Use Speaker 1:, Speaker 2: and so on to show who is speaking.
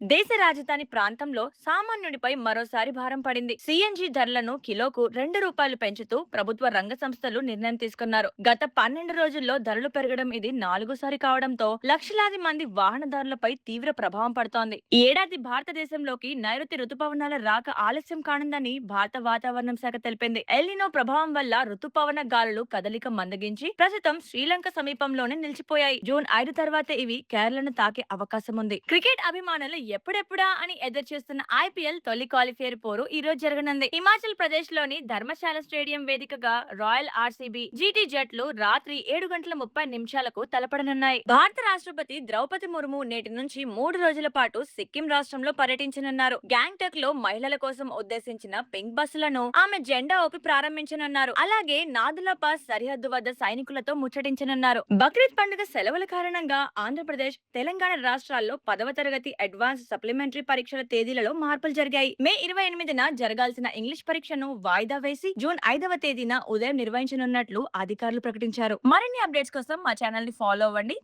Speaker 1: దేశ రాజధాని ప్రాంతంలో సామాన్యుడిపై మరోసారి భారం పడింది. సిఎన్జి ధరలను కిలోకు రూ. 2 పెంచుతూ ప్రభుత్వ రంగ సంస్థలు నిర్ణయం తీసుకున్నారు. గత 12 రోజుల్లో ధరలు పెరగడం ఇది నాలుగోసారి కావడంతో లక్షలాది మంది వాహనదారులపై తీవ్ర ప్రభావం పడుతోంది. ఈ ఏడాది భారతదేశంలోకి నైరుతి రుతుపవనాల రాక ఆలస్యం కానుందని భారత వాతావరణం శాఖ తెలిపింది. ఎల్నినో ప్రభావం వల్ల రుతుపవన గాలులు కదలిక మందగించి ప్రస్తుతం శ్రీలంక సమీపంలోనే నిలిచిపోయాయి. జూన్ 5 తర్వాత ఇవి కేరళను తాకే అవకాశం ఉంది. క్రికెట్ అభిమానులు ఎప్పుడెప్పుడా అని ఎదురు చూస్తున్న ఐపీఎల్ తొలి క్వాలిఫైర్ పోరు ఈ రోజు జరగనుంది. హిమాచల్ ప్రదేశ్ లోని ధర్మశాల స్టేడియం వేదికగా రాయల్ ఆర్సీబీ జీటీ జట్లు రాత్రి 7 గంటల 30 నిమిషాలకు తలపడనున్నాయి. భారత రాష్ట్రపతి ద్రౌపది ముర్ము నేటి నుంచి 3 రోజుల పాటు సిక్కిం రాష్ట్రంలో పర్యటించనున్నారు. గ్యాంగ్టక్ లో మహిళల కోసం ఉద్దేశించిన పింక్ బస్సులను ఆమె జెండా ఊపి ప్రారంభించనున్నారు. అలాగే నాదుల పాస్ సరిహద్దు వద్ద సైనికులతో ముచ్చటించనున్నారు. బక్రీద్ పండుగ సెలవుల కారణంగా ఆంధ్రప్రదేశ్, తెలంగాణ రాష్ట్రాల్లో 10వ తరగతి అడ్వాన్స్ సప్లిమెంటరీ పరీక్షల తేదీలలో మార్పులు జరిగాయి. మే 28న జరగాల్సిన ఇంగ్లీష్ పరీక్షను వాయిదా వేసి జూన్ 5వ తేదీన ఉదయం నిర్వహించనున్నట్లు అధికారులు ప్రకటించారు. మరిన్ని అప్డేట్స్ కోసం మా ఛానల్ ని ఫాలో అవ్వండి.